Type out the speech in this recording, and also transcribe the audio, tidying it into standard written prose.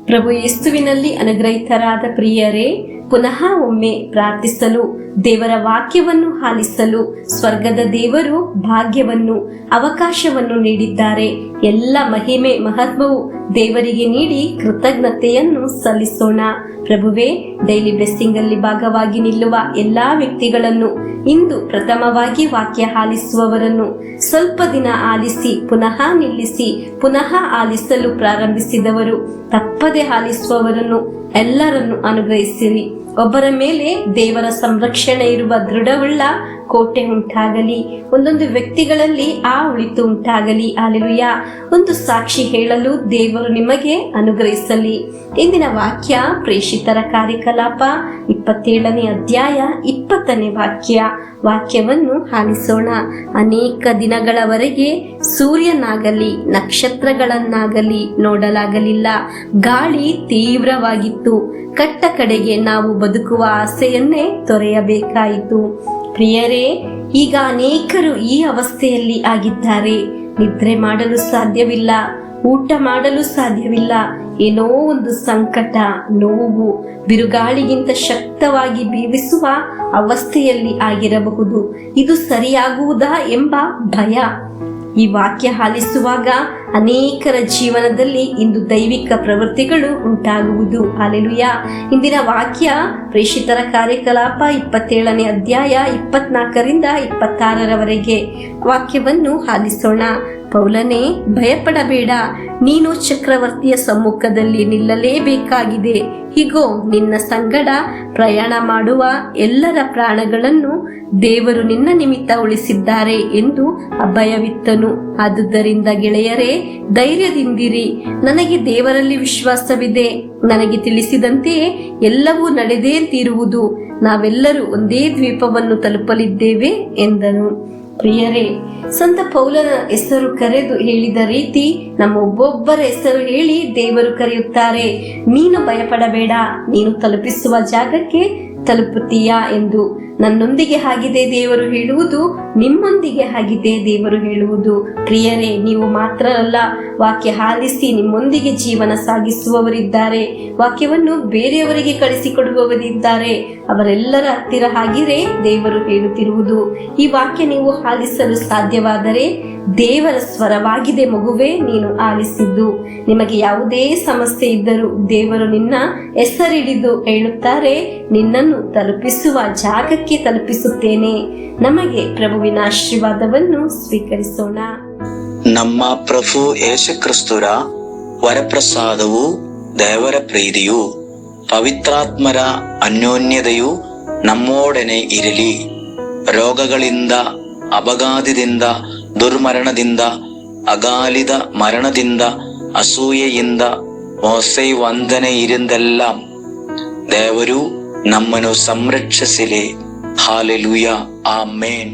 ಪ್ರಭು ಯೇಸುವಿನಲ್ಲಿ ಅನುಗ್ರಹಿತರಾದ ಪ್ರಿಯರೇ, ಪುನಃ ಒಮ್ಮೆ ಪ್ರಾರ್ಥಿಸಲು, ದೇವರ ವಾಕ್ಯವನ್ನು ಆಲಿಸಲು ಸ್ವರ್ಗದ ದೇವರು ಭಾಗ್ಯವನ್ನು, ಅವಕಾಶವನ್ನು ನೀಡಿದ್ದಾರೆ. ಎಲ್ಲ ಮಹಿಮೆ ಮಹತ್ವವು ದೇವರಿಗೆ ನೀಡಿ ಕೃತಜ್ಞತೆಯನ್ನು ಸಲ್ಲಿಸೋಣ. ಪ್ರಭುವೇ, ಡೈಲಿ ಬ್ಲೆಸ್ಸಿಂಗ್ ಅಲ್ಲಿ ಭಾಗವಾಗಿ ನಿಲ್ಲುವ ಎಲ್ಲಾ ವ್ಯಕ್ತಿಗಳನ್ನು, ಇಂದು ಪ್ರಥಮವಾಗಿ ವಾಕ್ಯ ಆಲಿಸುವವರನ್ನು, ಸ್ವಲ್ಪ ದಿನ ಆಲಿಸಿ ಪುನಃ ನಿಲ್ಲಿಸಿ ಪುನಃ ಆಲಿಸಲು ಪ್ರಾರಂಭಿಸಿದವರು, ತಪ್ಪದೆ ಆಲಿಸುವವರನ್ನು ಎಲ್ಲರನ್ನು ಅನುಗ್ರಹಿಸಿರಿ. ಒಬ್ಬರ ಮೇಲೆ ದೇವರ ಸಂರಕ್ಷಣೆ ಇರುವ ದೃಢವುಳ್ಳ ಕೋಟೆ ಉಂಟಾಗಲಿ. ಒಂದೊಂದು ವ್ಯಕ್ತಿಗಳಲ್ಲಿ ಆ ಉಳಿತು ಉಂಟಾಗಲಿ. ಹಲ್ಲೆಲೂಯಾ. ಒಂದು ಸಾಕ್ಷಿ ಹೇಳಲು ದೇವರು ನಿಮಗೆ ಅನುಗ್ರಹಿಸಲಿ. ಇಂದಿನ ವಾಕ್ಯ ಪ್ರೇಷಿತರ ಕಾರ್ಯಕಲಾಪ 27ನೇ ಅಧ್ಯಾಯ 20ನೇ ವಾಕ್ಯವನ್ನು ಆಲಿಸೋಣ. ಅನೇಕ ದಿನಗಳವರೆಗೆ ಸೂರ್ಯನಾಗಲಿ ನಕ್ಷತ್ರಗಳನ್ನಾಗಲಿ ನೋಡಲಾಗಲಿಲ್ಲ. ಗಾಳಿ ತೀವ್ರವಾಗಿತ್ತು. ಕಟ್ಟ ಕಡೆಗೆ ನಾವು ಬದುಕುವ ಆಸೆಯನ್ನೇ ತೊರೆಯಬೇಕಾಯಿತು. ಪ್ರಿಯರೇ, ಈಗ ಅನೇಕರು ಈ ಅವಸ್ಥೆಯಲ್ಲಿ ಆಗಿದ್ದಾರೆ. ನಿದ್ರೆ ಮಾಡಲು ಸಾಧ್ಯವಿಲ್ಲ, ಊಟ ಮಾಡಲು ಸಾಧ್ಯವಿಲ್ಲ. ಏನೋ ಒಂದು ಸಂಕಟ, ನೋವು, ಬಿರುಗಾಳಿಗಿಂತ ಶಕ್ತವಾಗಿ ಬೀವಿಸುವ ಅವಸ್ಥೆಯಲ್ಲಿ ಆಗಿರಬಹುದು. ಇದು ಸರಿಯಾಗುವುದಾ ಎಂಬ ಭಯ. ಈ ವಾಕ್ಯ ಆಲಿಸುವಾಗ ಅನೇಕರ ಜೀವನದಲ್ಲಿ ಇಂದು ದೈವಿಕ ಪ್ರವೃತ್ತಿಗಳು ಉಂಟಾಗುವುದು. ಹಲ್ಲೆಲೂಯಾ. ಇಂದಿನ ವಾಕ್ಯ ಪ್ರೇಷಿತರ ಕಾರ್ಯಕಲಾಪ 27ನೇ ಅಧ್ಯಾಯ 24ರಿಂದ 26ರವರೆಗೆ ವಾಕ್ಯವನ್ನು ಆಲಿಸೋಣ. ಪೌಲನೇ, ಭಯಪಡಬೇಡ, ನೀನು ಚಕ್ರವರ್ತಿಯ ಸಮ್ಮುಖದಲ್ಲಿ ನಿಲ್ಲಲೇಬೇಕಾಗಿದೆ. ಹೀಗೋ ನಿನ್ನ ಸಂಗಡ ಪ್ರಯಾಣ ಮಾಡುವ ಎಲ್ಲರ ಪ್ರಾಣಗಳನ್ನು ದೇವರು ನಿನ್ನ ನಿಮಿತ್ತ ಉಳಿಸಿದ್ದಾರೆ ಎಂದು ಅಭಯವಿತ್ತನು. ಆದುದರಿಂದ ಗೆಳೆಯರೇ, ಧೈರ್ಯದಿಂದಿರಿ. ನನಗೆ ದೇವರಲ್ಲಿ ವಿಶ್ವಾಸವಿದೆ. ನನಗೆ ತಿಳಿಸಿದಂತೆಯೇ ಎಲ್ಲವೂ ನಡೆದೇ ತೀರುವುದು. ನಾವೆಲ್ಲರೂ ಒಂದೇ ದ್ವೀಪವನ್ನು ತಲುಪಲಿದ್ದೇವೆ ಎಂದನು. ಪ್ರಿಯರೇ, ಸಂತ ಪೌಲನ ಹೆಸರು ಕರೆದು ಹೇಳಿದ ರೀತಿ ನಮ್ಮ ಒಬ್ಬೊಬ್ಬರ ಹೆಸರು ಹೇಳಿ ದೇವರು ಕರೆಯುತ್ತಾರೆ. ನೀನು ಭಯಪಡಬೇಡ, ನೀನು ತಲುಪಿಸುವ ಜಾಗಕ್ಕೆ ತಲುಪುತ್ತೀಯಾ ಎಂದು. ನನ್ನೊಂದಿಗೆ ಆಗಿದೆ ದೇವರು ಹೇಳುವುದು, ನಿಮ್ಮೊಂದಿಗೆ ಆಗಿದೆ ದೇವರು ಹೇಳುವುದು. ಪ್ರಿಯರೇ, ನೀವು ಮಾತ್ರ ಅಲ್ಲ, ವಾಕ್ಯ ಆಲಿಸಿ ನಿಮ್ಮೊಂದಿಗೆ ಜೀವನ ಸಾಗಿಸುವವರಿದ್ದಾರೆ. ವಾಕ್ಯವನ್ನು ಬೇರೆಯವರಿಗೆ ಕಳಿಸಿಕೊಡುವವರಿದ್ದಾರೆ. ಅವರೆಲ್ಲರ ಹತ್ತಿರ ಆಗಿರೇ ದೇವರು ಹೇಳುತ್ತಿರುವುದು. ಈ ವಾಕ್ಯ ನೀವು ಆಲಿಸಲು ಸಾಧ್ಯವಾದರೆ ದೇವರ ಸ್ವರವಾಗಿದೆ ಮಗುವೆ ನೀನು ಆಲಿಸಿದ್ದು. ನಿಮಗೆ ಯಾವುದೇ ಸಮಸ್ಯೆ ಇದ್ದರೂ ದೇವರು ನಿನ್ನ ಹೆಸರಿಡಿದು ಹೇಳುತ್ತಾರೆ, ನಿನ್ನನ್ನು ತಲುಪಿಸುವ ಜಾಗಕ್ಕೆ ತಲುಪಿಸುತ್ತೇನೆ. ನಮಗೆ ಪ್ರಭುವಿನ ಆಶೀರ್ವಾದವನ್ನು ಸ್ವೀಕರಿಸೋಣ. ನಮ್ಮ ಪ್ರಭು ಯೇಸು ಕ್ರಿಸ್ತರ ವರಪ್ರಸಾದವು, ದೇವರ ಪ್ರೀತಿಯು, ಪವಿತ್ರಾತ್ಮರ ಅನ್ಯೋನ್ಯತೆಯು ನಮ್ಮೊಡನೆ ಇರಲಿ. ರೋಗಗಳಿಂದ, ಅಪಘಾತದಿಂದ, ದುರ್ಮರಣದಿಂದ, ಅಗಾಲಿದ ಮರಣದಿಂದ, ಅಸೂಯೆಯಿಂದ, ಮೋಸೆ ವಂದನೆಯಿಂದೆಲ್ಲ ದೇವರು ನಮ್ಮನ್ನು ಸಂರಕ್ಷಿಸಲಿ. ಹಾಲೆಲೂಯಾ. ಆಮೇನ್.